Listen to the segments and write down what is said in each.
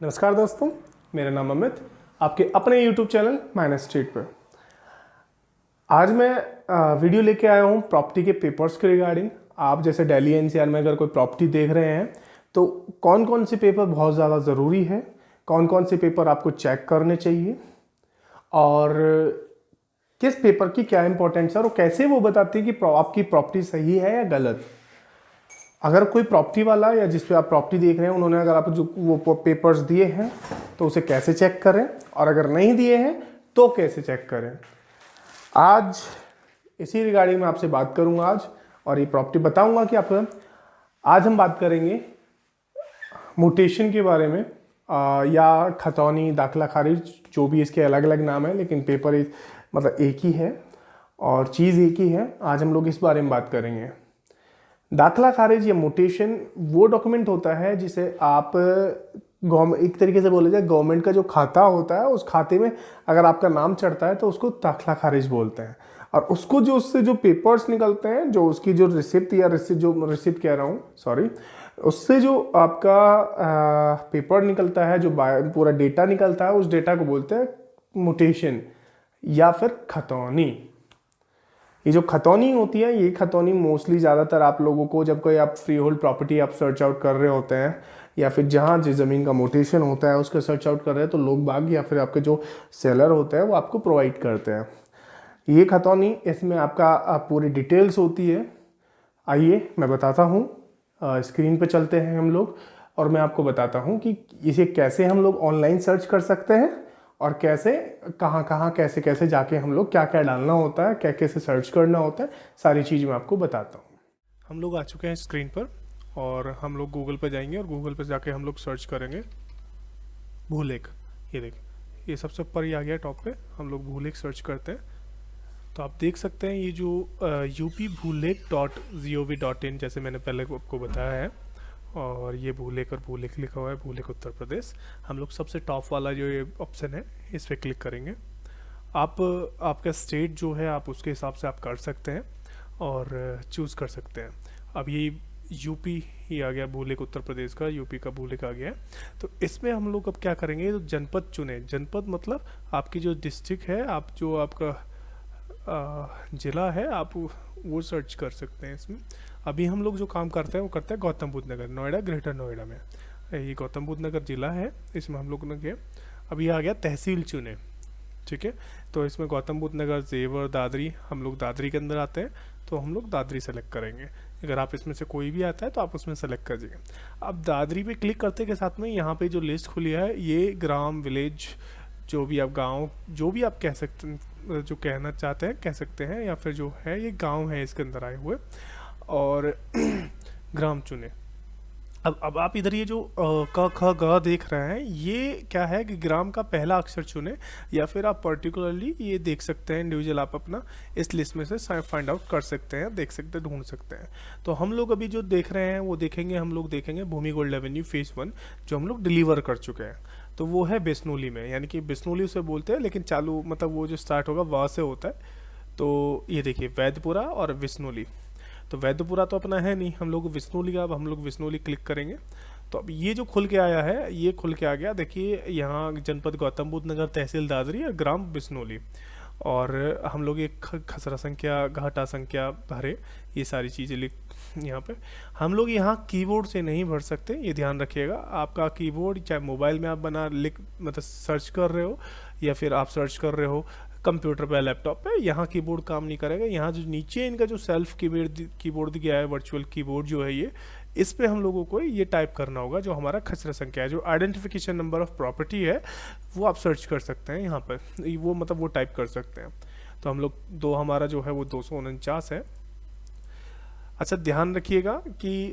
नमस्कार दोस्तों, मेरा नाम अमित, आपके अपने YouTube चैनल माइनस स्ट्रीट पर। आज मैं वीडियो लेके आया हूँ प्रॉपर्टी के पेपर्स के रिगार्डिंग। आप जैसे दिल्ली एनसीआर में अगर कोई प्रॉपर्टी देख रहे हैं तो कौन कौन से पेपर बहुत ज़्यादा ज़रूरी है, कौन कौन से पेपर आपको चेक करने चाहिए और किस पेपर की क्या इंपॉर्टेंस है और कैसे वो बताती है कि आपकी प्रॉपर्टी सही है या गलत। अगर कोई प्रॉपर्टी वाला या जिस पे आप प्रॉपर्टी देख रहे हैं उन्होंने अगर आपको जो वो पेपर्स दिए हैं तो उसे कैसे चेक करें, और अगर नहीं दिए हैं तो कैसे चेक करें। आज इसी रिगार्डिंग में आपसे बात करूंगा आज, और ये प्रॉपर्टी बताऊंगा कि आपको। आज हम बात करेंगे म्यूटेशन के बारे में, या खतौनी, दाखला खारिज, जो भी इसके अलग अलग नाम है, लेकिन पेपर मतलब एक ही है और चीज़ एक ही है। आज हम लोग इस बारे में बात करेंगे। दाखला खारिज या म्यूटेशन वो डॉक्यूमेंट होता है जिसे आप एक तरीके से बोले जाए गवर्नमेंट का जो खाता होता है उस खाते में अगर आपका नाम चढ़ता है तो उसको दाखला खारिज बोलते हैं। और उसको जो उससे जो पेपर्स निकलते हैं, जो उसकी जो रिसिप्ट या रिसिप्ट कह रहा हूँ, सॉरी, उससे जो आपका पेपर निकलता है, जो पूरा डेटा निकलता है, उस डेटा को बोलते हैं म्यूटेशन या फिर खतौनी। ये जो खतौनी होती है, ये खतौनी मोस्टली ज़्यादातर आप लोगों को जब कोई आप फ्री होल्ड प्रॉपर्टी आप सर्च आउट कर रहे होते हैं या फिर जहाँ जिस ज़मीन का म्यूटेशन होता है उसका सर्च आउट कर रहे हैं तो लोग बाग या फिर आपके जो सेलर होते हैं वो आपको प्रोवाइड करते हैं ये खतौनी। इसमें आपका पूरी डिटेल्स होती है। आइए मैं बताता हूँ, स्क्रीन पे चलते हैं हम लोग और मैं आपको बताता हूँ कि इसे कैसे हम लोग ऑनलाइन सर्च कर सकते हैं और कैसे कहाँ कैसे कैसे जाके हम लोग क्या क्या डालना होता है, क्या कैसे सर्च करना होता है, सारी चीज़ मैं आपको बताता हूँ। हम लोग आ चुके हैं स्क्रीन पर और हम लोग गूगल पर जाएंगे और गूगल पर जाके हम लोग सर्च करेंगे भूलेख। ये देखिए, ये सबसे ऊपर ही आ गया टॉप पे। हम लोग भूलेख सर्च करते हैं तो आप देख सकते हैं ये जो upbhuleख.gov.in जैसे मैंने पहले आपको बताया है, और ये भूलेख और भूलेख लिखा हुआ है, भूलेख उत्तर प्रदेश। हम लोग सबसे टॉप वाला जो ये ऑप्शन है इस पर क्लिक करेंगे। आपका स्टेट जो है आप उसके हिसाब से आप कर सकते हैं और चूज़ कर सकते हैं। अब ये यूपी ही आ गया, भूलेख उत्तर प्रदेश का, यूपी का भूलेख आ गया। तो इसमें हम लोग अब क्या करेंगे, तो जनपद चुने। जनपद मतलब आपकी जो डिस्ट्रिक्ट है, आप जो आपका ज़िला है, आप वो सर्च कर सकते हैं इसमें। अभी हम लोग जो काम करते हैं वो करते हैं गौतम बुद्ध नगर, नोएडा, ग्रेटर नोएडा में। ये गौतम बुद्ध नगर ज़िला है, इसमें हम लोग ने किया। अभी आ गया तहसील चुने, ठीक है। तो इसमें गौतम बुद्ध नगर, जेवर, दादरी, हम लोग दादरी के अंदर आते हैं तो हम लोग दादरी सेलेक्ट करेंगे। अगर आप इसमें से कोई भी आता है तो आप उसमें सेलेक्ट कर दीजिए। अब दादरी पे क्लिक करते के साथ में यहाँ पे जो लिस्ट खुली है, ये ग्राम, विलेज, जो भी आप गाँव, जो भी आप कह सकते हैं, जो कहना चाहते हैं कह सकते हैं, या फिर जो है ये गाँव है इसके अंदर आए हुए, और ग्राम चुने। अब आप इधर ये जो क ख ग देख रहे हैं, ये क्या है कि ग्राम का पहला अक्षर चुने, या फिर आप पर्टिकुलरली ये देख सकते हैं इंडिविजुअल, आप अपना इस लिस्ट में से फाइंड आउट कर सकते हैं, देख सकते हैं, ढूंढ सकते हैं। तो हम लोग अभी जो देख रहे हैं वो देखेंगे, हम लोग देखेंगे भूमि गोल्ड एवेन्यू फेज़ 1 जो हम लोग डिलीवर कर चुके हैं। तो वो है बिस्नोली में, यानी कि बिस्नोली उसे बोलते हैं, लेकिन चालू मतलब वो जो स्टार्ट होगा वहाँ से होता है। तो ये देखिए वैदपुरा और बिस्नोली। तो वैद्यपुरा तो अपना है नहीं, हम लोग विष्णुली का, अब हम लोग विष्णुली क्लिक करेंगे तो अब ये जो खुल के आया है, ये खुल के आ गया। देखिए यहाँ जनपद गौतम बुद्ध नगर, तहसील दादरी और ग्राम बिस्नोली, और हम लोग एक खसरा संख्या, घाटा संख्या भरे, ये सारी चीज़ें लिख। यहाँ पे हम लोग यहाँ कीबोर्ड से नहीं भर सकते, ये ध्यान रखिएगा। आपका कीबोर्ड चाहे मोबाइल में आप बना लिख मतलब सर्च कर रहे हो या फिर आप सर्च कर रहे हो कंप्यूटर पे, लैपटॉप पे, यहाँ कीबोर्ड काम नहीं करेगा। यहाँ जो नीचे इनका जो सेल्फ कीबोर्ड दिया है, वर्चुअल कीबोर्ड जो है ये, इस पे हम लोगों को ये टाइप करना होगा जो हमारा खसरा संख्या है, जो आइडेंटिफिकेशन नंबर ऑफ प्रॉपर्टी है, वो आप सर्च कर सकते हैं यहाँ पर, वो मतलब वो टाइप कर सकते हैं। तो हम लोग हमारा जो है वो 249 है। अच्छा ध्यान रखिएगा कि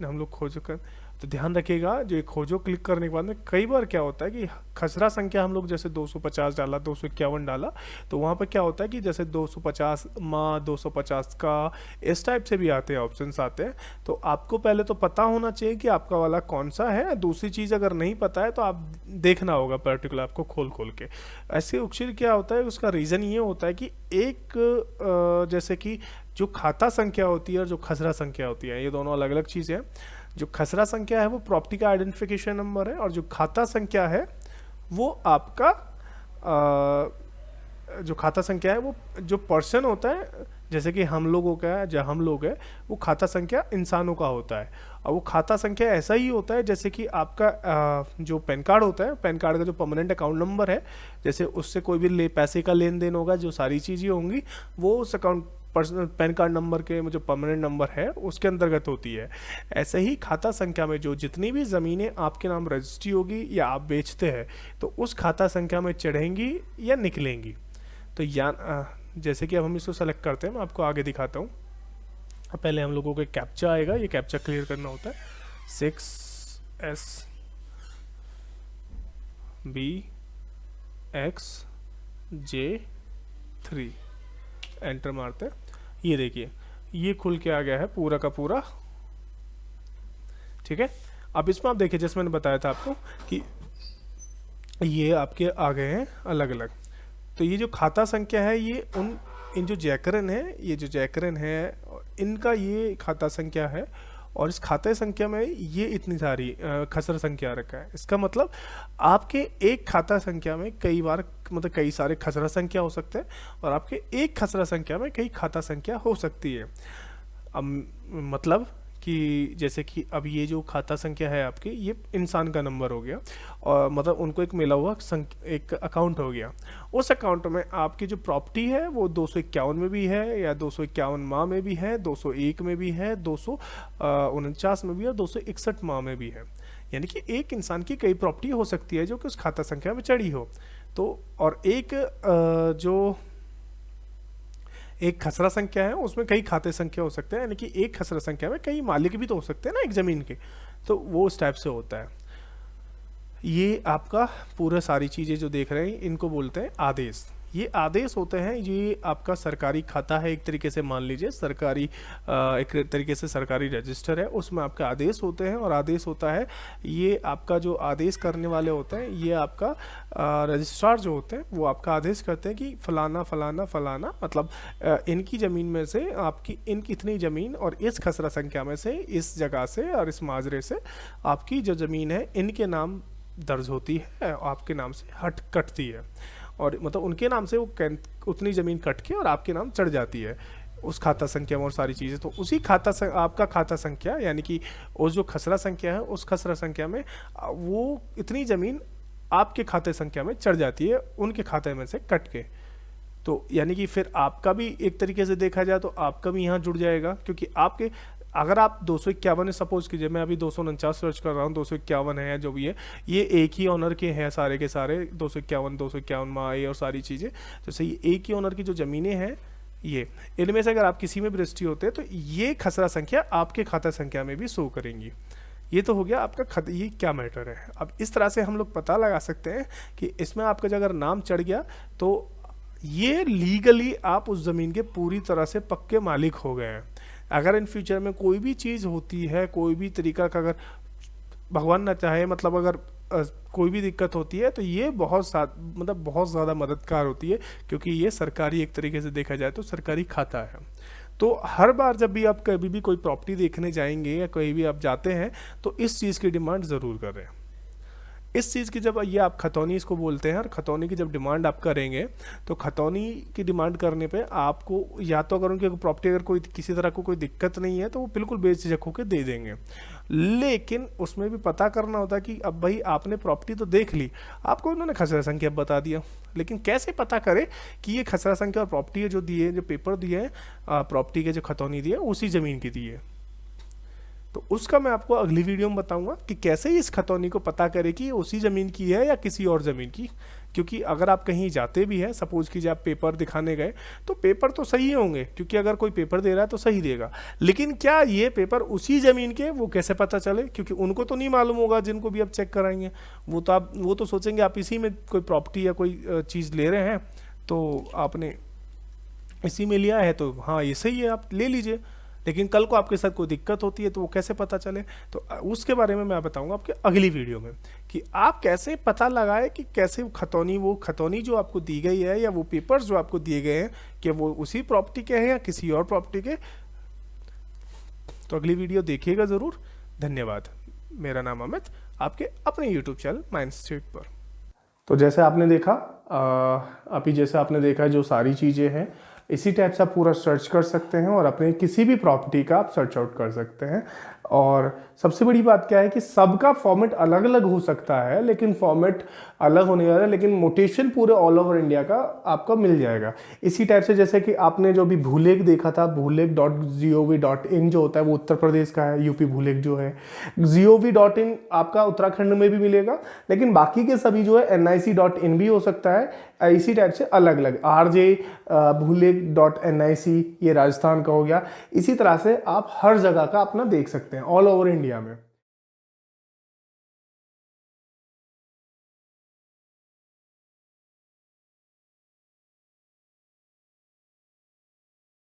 हम लोग खोज कर, तो ध्यान रखिएगा जो ये खोजो क्लिक करने के बाद में कई बार क्या होता है कि खसरा संख्या हम लोग जैसे 250 डाला, 251 डाला, तो वहाँ पर क्या होता है कि जैसे 250 माँ, 250 का, इस टाइप से भी आते हैं, ऑप्शंस आते हैं। तो आपको पहले तो पता होना चाहिए कि आपका वाला कौन सा है। दूसरी चीज़ अगर नहीं पता है तो आप देखना होगा पर्टिकुलर आपको खोल के। ऐसे अक्सर क्या होता है, उसका रीज़न ये होता है कि एक जैसे कि जो खाता संख्या होती है और जो खसरा संख्या होती है, ये दोनों अलग अलग चीज़ें हैं। जो खसरा संख्या है वो प्रॉपर्टी का आइडेंटिफिकेशन नंबर है, और जो खाता संख्या है वो आपका जो खाता संख्या है वो जो पर्सन होता है, जैसे कि हम लोगों का है, जो हम लोग है, वो खाता संख्या इंसानों का होता है। और वो खाता संख्या ऐसा ही होता है जैसे कि आपका जो पैन कार्ड होता है, पैन कार्ड का जो परमानेंट अकाउंट नंबर है, जैसे उससे कोई भी पैसे का लेन देन होगा, जो सारी चीज़ें होंगी वो उस account personal pan card number के जो परमानेंट नंबर है उसके अंतर्गत होती है। ऐसे ही खाता संख्या में जो जितनी भी ज़मीनें आपके नाम रजिस्ट्री होगी या आप बेचते हैं तो उस खाता संख्या में चढ़ेंगी या निकलेंगी। तो जैसे कि अब हम इसको सेलेक्ट करते हैं, मैं आपको आगे दिखाता हूँ। पहले हम लोगों को कैप्चा आएगा, ये कैप्चा क्लियर करना होता है। 6SBXJ3 एंटर मारते हैं। ये देखिए ये खुल के आ गया है पूरा का पूरा, ठीक है। अब इसमें आप देखिए, जैसे मैंने बताया था आपको कि ये आपके आ गए हैं अलग अलग। तो ये जो खाता संख्या है ये इन जो जैकरन है, ये जो जैकरन है इनका ये खाता संख्या है, और इस खाते संख्या में ये इतनी सारी खसरा संख्या रखा है। इसका मतलब आपके एक खाता संख्या में कई बार मतलब कई सारे खसरा संख्या हो सकते हैं, और आपके एक खसरा संख्या में कई खाता संख्या हो सकती है। अब मतलब कि जैसे कि अब ये जो खाता संख्या है आपकी, ये इंसान का नंबर हो गया, और मतलब उनको एक मिला हुआ एक अकाउंट हो गया। उस अकाउंट में आपकी जो प्रॉपर्टी है वो 251 में भी है, या 251 माह में भी है, 201 में भी है, 249 में भी है, 261 माह में भी है। यानी कि एक इंसान की कई प्रॉपर्टी हो सकती है जो कि उस खाता संख्या में चढ़ी हो। तो और जो एक खसरा संख्या है उसमें कई खाते संख्या हो सकते हैं, यानी कि एक खसरा संख्या में कई मालिक भी तो हो सकते हैं ना एक ज़मीन के, तो वो उस टाइप से होता है। ये आपका पूरा सारी चीज़ें जो देख रहे हैं इनको बोलते हैं आदेश। ये आदेश होते हैं, ये आपका सरकारी खाता है एक तरीके से, मान लीजिए सरकारी एक तरीके से सरकारी रजिस्टर है, उसमें आपका आदेश होते हैं। और आदेश होता है ये आपका जो आदेश करने वाले होते हैं, ये आपका रजिस्ट्रार जो होते हैं वो आपका आदेश करते हैं कि फलाना फलाना फलाना, मतलब इनकी ज़मीन में से आपकी इनकी इतनी ज़मीन और इस खसरा संख्या में से इस जगह से और इस माजरे से आपकी जो ज़मीन है इनके नाम दर्ज होती है, आपके नाम से कटती है, और मतलब उनके नाम से वो उतनी ज़मीन कट के और आपके नाम चढ़ जाती है उस खाता संख्या में और सारी चीज़ें। तो उसी आपका खाता संख्या यानी कि उस जो खसरा संख्या है उस खसरा संख्या में वो इतनी ज़मीन आपके खाते संख्या में चढ़ जाती है उनके खाते में से कट के। तो यानी कि फिर आपका भी एक तरीके से देखा जाए तो आपका भी यहाँ जुड़ जाएगा, क्योंकि आपके अगर आप 251 है, सपोज कीजिए मैं अभी 249 सर्च कर रहा हूँ, 251 है जो भी है, ये एक ही ऑनर के हैं सारे के सारे, 251 माए और सारी चीज़ें। जैसे ये एक ही ऑनर की जो ज़मीनें हैं ये, इनमें से अगर आप किसी में भी रजिस्ट्री होते हैं तो ये खसरा संख्या आपके खाता संख्या में भी शो करेंगी। ये तो हो गया आपका ये क्या मैटर है। अब इस तरह से हम लोग पता लगा सकते हैं कि इसमें आपका जो अगर नाम चढ़ गया तो ये लीगली आप उस ज़मीन के पूरी तरह से पक्के मालिक हो गए हैं। अगर इन फ्यूचर में कोई भी चीज़ होती है, कोई भी तरीका का अगर भगवान ना चाहे, मतलब अगर कोई भी दिक्कत होती है तो ये बहुत ज़्यादा मददगार होती है, क्योंकि ये सरकारी एक तरीके से देखा जाए तो सरकारी खाता है। तो हर बार जब भी आप कभी भी कोई प्रॉपर्टी देखने जाएंगे या कहीं भी आप जाते हैं तो इस चीज़ की डिमांड ज़रूर करें। इस चीज़ की जब ये आप खतौनी इसको बोलते हैं, और खतौनी की जब डिमांड आप करेंगे तो खतौनी की डिमांड करने पे आपको या तो अगर उनकी प्रॉपर्टी अगर कोई किसी तरह को कोई दिक्कत नहीं है तो वो बिल्कुल बेझिझक होकर दे देंगे। लेकिन उसमें भी पता करना होता है कि अब भाई आपने प्रॉपर्टी तो देख ली, आपको उन्होंने खसरा संख्या बता दिया, लेकिन कैसे पता करें कि ये खसरा संख्या और प्रॉपर्टी जो दिए, जो पेपर दिए हैं प्रॉपर्टी के जो खतौनी दिए उसी ज़मीन की दिए। तो उसका मैं आपको अगली वीडियो में बताऊंगा कि कैसे इस खतौनी को पता करें कि उसी ज़मीन की है या किसी और ज़मीन की। क्योंकि अगर आप कहीं जाते भी हैं, सपोज कीजिए आप पेपर दिखाने गए तो पेपर तो सही होंगे, क्योंकि अगर कोई पेपर दे रहा है तो सही देगा, लेकिन क्या ये पेपर उसी ज़मीन के, वो कैसे पता चले? क्योंकि उनको तो नहीं मालूम होगा जिनको भी आप चेक कराएंगे, वो तो सोचेंगे आप इसी में कोई प्रॉपर्टी या कोई चीज़ ले रहे हैं तो आपने इसी में लिया है तो हाँ ये सही है, आप ले लीजिए। लेकिन कल को आपके साथ कोई दिक्कत होती है तो वो कैसे पता चले? तो उसके बारे में मैं बताऊंगा आपके अगली वीडियो में कि आप कैसे पता लगाए कि कैसे वो खतौनी जो आपको दी गई है या वो पेपर्स जो आपको दिए गए हैं कि वो उसी प्रॉपर्टी के हैं या किसी और प्रॉपर्टी के। तो अगली वीडियो देखिएगा ज़रूर। धन्यवाद। मेरा नाम अमित, आपके अपने यूट्यूब चैनल माइंड स्ट्रीट पर। तो जैसे आपने देखा, अभी जैसे आपने देखा जो सारी चीज़ें हैं, इसी टाइप से आप पूरा सर्च कर सकते हैं और अपने किसी भी प्रॉपर्टी का आप सर्च आउट कर सकते हैं। और सबसे बड़ी बात क्या है कि सबका फॉर्मेट अलग अलग हो सकता है, लेकिन फॉर्मेट अलग होने वाला है, लेकिन मोटेशन पूरे ऑल ओवर इंडिया का आपका मिल जाएगा। इसी टाइप से जैसे कि आपने जो भी भूलेख देखा था, भूलेख.gov.in जो होता है वो उत्तर प्रदेश का है, यूपी भूलेख जो है। gov.in आपका उत्तराखंड में भी मिलेगा, लेकिन बाकी के सभी जो है nic.in भी हो सकता है। इसी टाइप से अलग अलग RJ भूलेख.nic ये राजस्थान का हो गया। इसी तरह से आप हर जगह का अपना देख सकते हैं ऑल ओवर इंडिया में।